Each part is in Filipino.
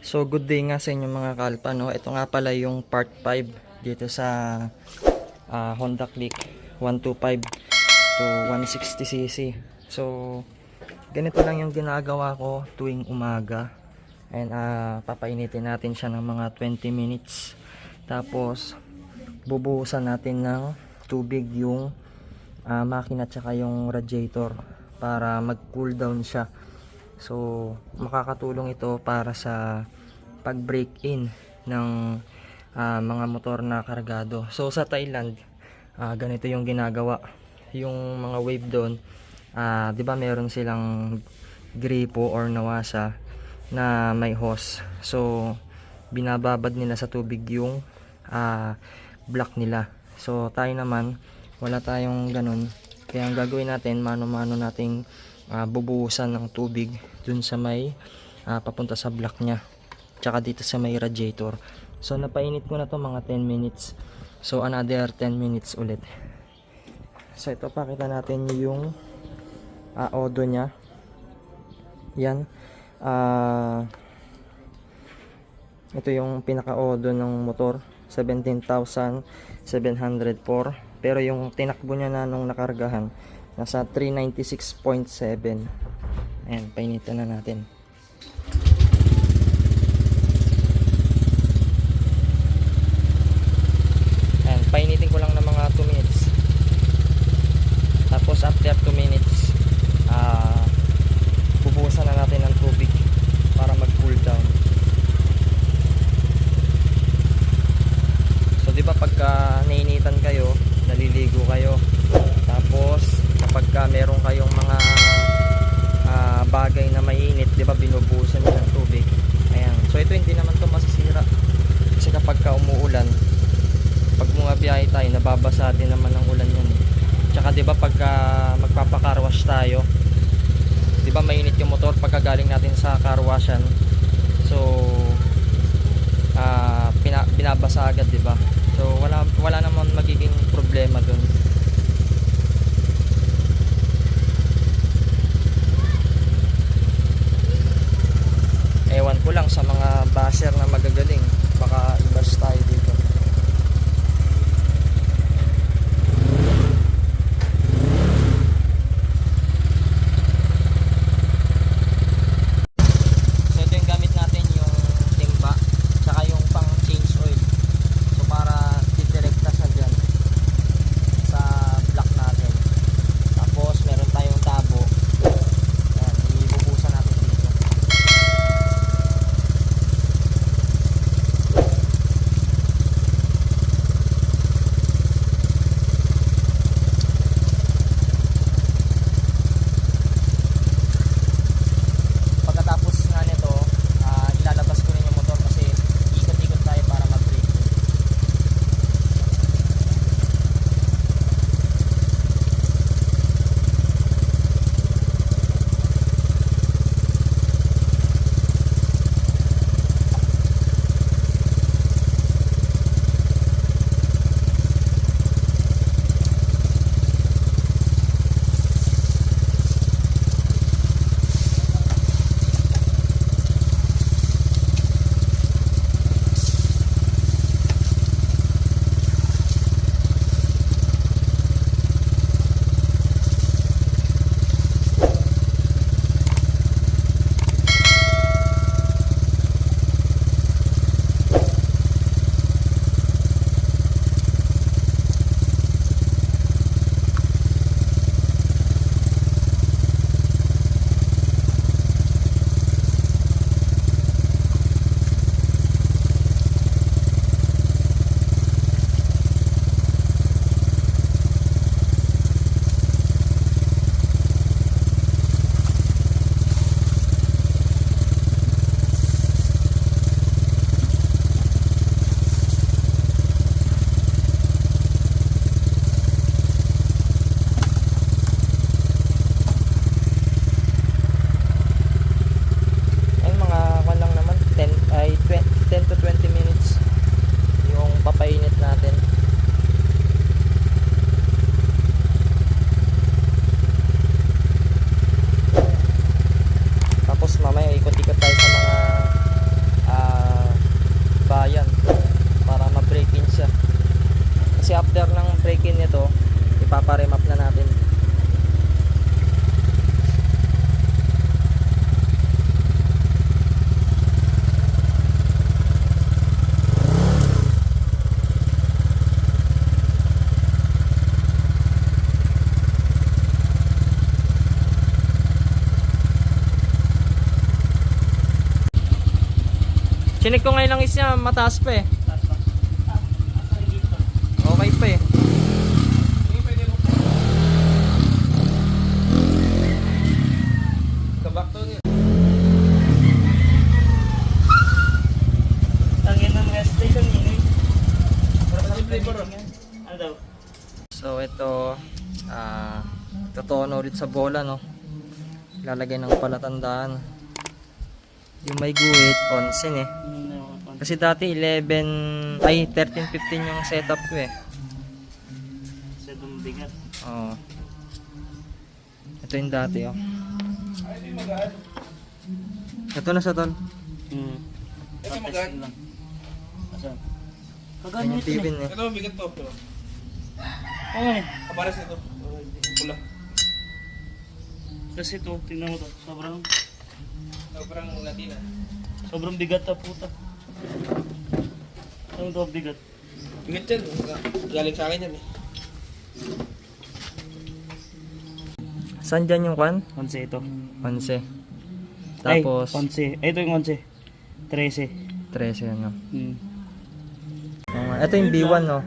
So good day nga sa inyo mga kalpa, no? Ito nga pala yung part 5 dito sa Honda Click 125 to 160cc. So ganito lang yung ginagawa ko tuwing umaga. And papainitin natin siya ng mga 20 minutes. Tapos bubuhusan natin ng tubig yung makina tsaka yung radiator para mag cool down siya. So makakatulong ito para sa pag break in ng mga motor na kargado. So sa Thailand ganito yung ginagawa. Yung mga wave doon, 'di ba meron silang gripo or nawasa na may hose. So binababad nila sa tubig yung block nila. So tayo naman wala tayong ganun. Kaya ang gagawin natin, mano-mano nating bubuhusan ng tubig dun sa may papunta sa block nya, tsaka dito sa may radiator. So napainit ko na to mga 10 minutes. So another 10 minutes ulit. So ito, pakita natin yung odo nya. Yan, ito yung pinaka odo ng motor, 17,704. Pero yung tinakbo nya na nung nakargahan nasa 396.7. Ayan, painitan na natin. Ayan, painitin ko lang ng mga 2 minutes. Tapos after 2 minutes bubuhusan na natin ng tubig para mag cool down. So di ba pagka nainitan kayo, naliligo kayo, tapos kapag meron kayong mga bagay na mainit, di ba binubuhusan nyo ng tubig. Ayan. So ito hindi naman to masisira kasi kapag umuulan, pag mga biyahe tayo, nababasa din naman ng ulan yan. Tsaka di ba pagka magpapakarwash tayo, di ba mainit yung motor pagka galing natin sa carwashan. So binabasa agad, di ba? So wala naman magiging problema doon. Ewan ko lang sa mga basher na magagaling, baka ibas tayo dito. So ito yung gamit natin, yung timba tsaka yung pang change oil. So para didiretso slider ng brake-in nito, ipapa-remap na natin. Chinik ko ngayon lang is niya, mataas pa eh. Okay pa eh. Kabak to niya. Tangin ng gas station ini. Ano daw? So ito, totono ulit sa bola, no. Lalagay ng palatandaan. Yung may guhit, 11 eh. Kasi dati 13, 15 yung setup ko eh. Sa bigat. Oo. Ito yung dati, oh. Ito na sa tol. Ito magaan. lang. Asa? Yan Kaganyan yung ito pibin eh. Ito mabigat to. Pero Oo eh. kapares nito. Pula. Kasi ito, tingnan mo to. Sobrang Latina. Sobrang bigat na puta. Ano to bigat? Bigat yan. Galing sa akin yan eh. Saan dyan yung kwan? 11 ito. 11. Tapos, Ay, 11. Ito yung 11. 13. 13 ano. Hmm. Ito yung B1 no.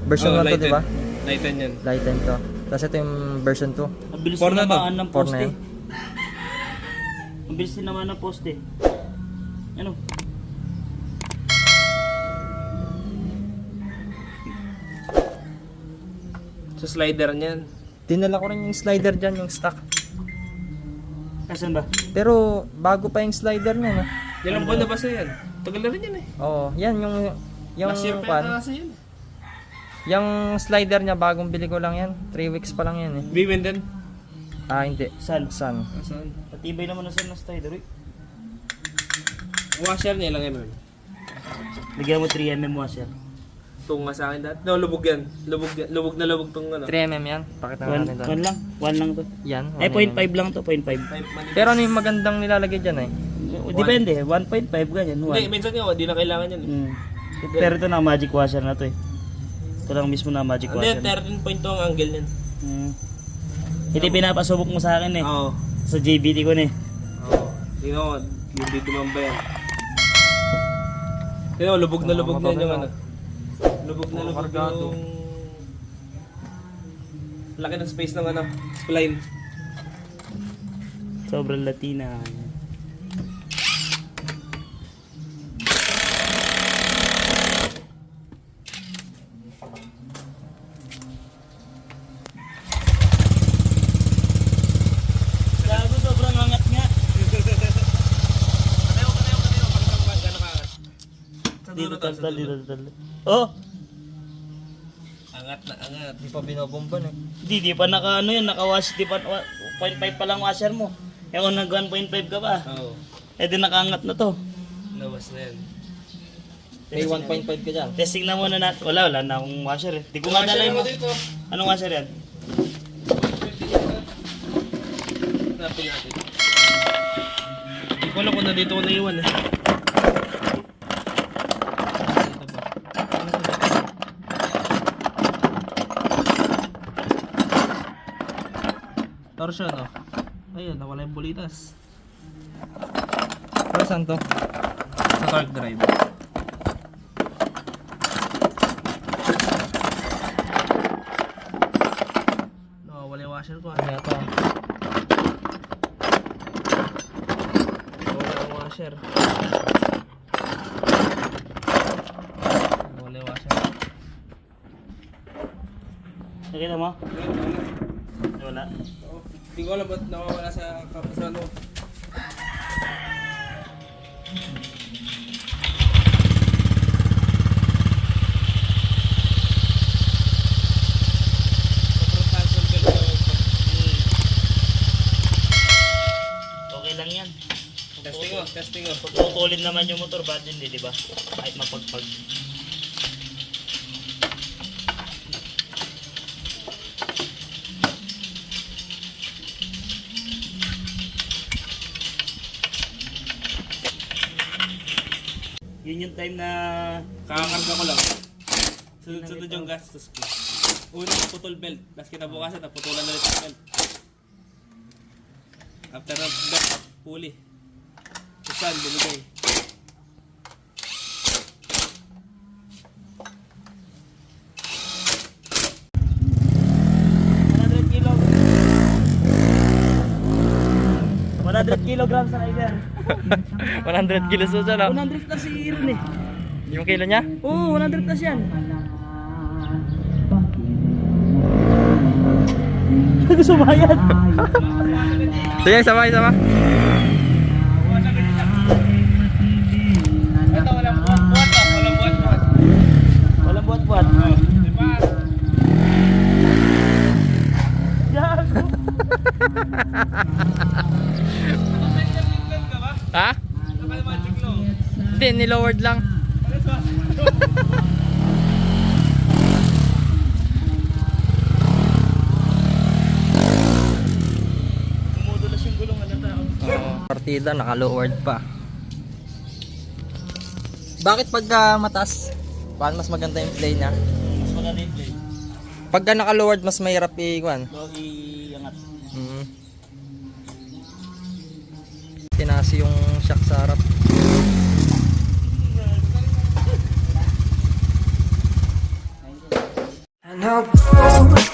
Version 1 to, di ba? Lighten yan. Lighten to. Tapos ito yung version 2. Ang bilis Four din na to. naman ng 4 na poste. yan. Ang bilis din naman ng poste. Ano? Sa slider niyan. Dinala ko rin yung slider dyan, yung stock. Asan ba? Pero bago pa yung slider niya, no? Ilang buwan na ba siya yan? Tagal na rin yan eh. Oo, yan yung Last year pa kwan. yata kasi yan. Yung slider niya bagong bili ko lang yan. 3 weeks pa lang yan eh. Biwin din. Hindi. Saan? Sun. Saan? Patibay naman na saan na slider. Washer niya ilang mm. Lagyan mo 3mm washer. Ito nga sa akin dati. No, lubog yan. Lubog na lubog tong ano. 3mm yan. Pakita natin doon. 1 lang. 1 lang to. Yan. Ay, 1mm. 0.5 lang to. 0.5. Pero ano yung magandang nilalagay dyan eh? Depende. 1.5 ganyan. Hindi, 1. minsan nga, di na kailangan yan. Pero ito na magic washer na to eh. Ito lang mismo na magic Hindi, washer. 13.2 ang angle niyan. Hindi pinapasubok mo sa akin eh. Oo. Sa JBT ko na eh. Oo. Tingnan mo, hindi dumamba yan. Tingnan mo, lubog na lubog na yan yung ano. Lubog na lubog yung... Laki ng space ng ano, spline. Sobrang Latina. Gago, sobrang angat nga. Kanayo, pagkakang gano'n ka angat. Sa dulo Dito to, sa tal, dulo. dito tal. Oh! Angat na angat. Hindi pa binobomban eh. Di pa naka ano yun, naka-wash, di pa 0.5 pa lang washer mo. Eh kung nag 1.5 ka pa, Oo. eh di nakaangat na to. Labas na yan. May 1.5 ka dyan. Testing na muna natin. Wala na akong washer eh. Di ko madala yung... dito. Anong washer yan? Hanapin natin. Hindi ko alam kung nandito ko naiwan eh. Dito ba? Torsion oh. Ayun, nawala yung bulitas. Pero saan to? Sa torque drive. Nawala yung washer ko ah. Ano to? Nawala yung washer. Nawala yung washer. Nakita mo? Wala. Hindi ko alam ba't nawawala sa kapasano. Okay lang yan. Testing mo. Pagputulin naman yung motor, bad din di ba? Kahit mapagpag. Yun yung time na... Kakakarga ko lang. Sunod-sunod yung gastos ko. Una, putol belt. Tapos kinabukasan, naputulan na ulit yung belt. After ng belt, pulley. Isan, binigay. kilograms na rider. 100 kilos po siya, no? 100 plus si Iron eh. Yung kilo niya? Oo, 100 plus yan. Gusto bayad. Sige, sama. Ito, walang buwan-buwan to. Walang buwan-buwan. Walang buat-buat. Diba? Gago. Nakapag-tingnan ka ba? Ha? Nakalimatic lo. Hindi, nilowered lang. Ano ba? Tumudulas yung gulong ng tao. Oo. Partida, naka-lowered pa. Bakit pagka mataas, paano mas maganda yung play niya? Mas maganda yung play. Pagka naka-lowered, mas mahirap i-kuan. So, iangat. Tinasi yung shock sa harap. And I'll go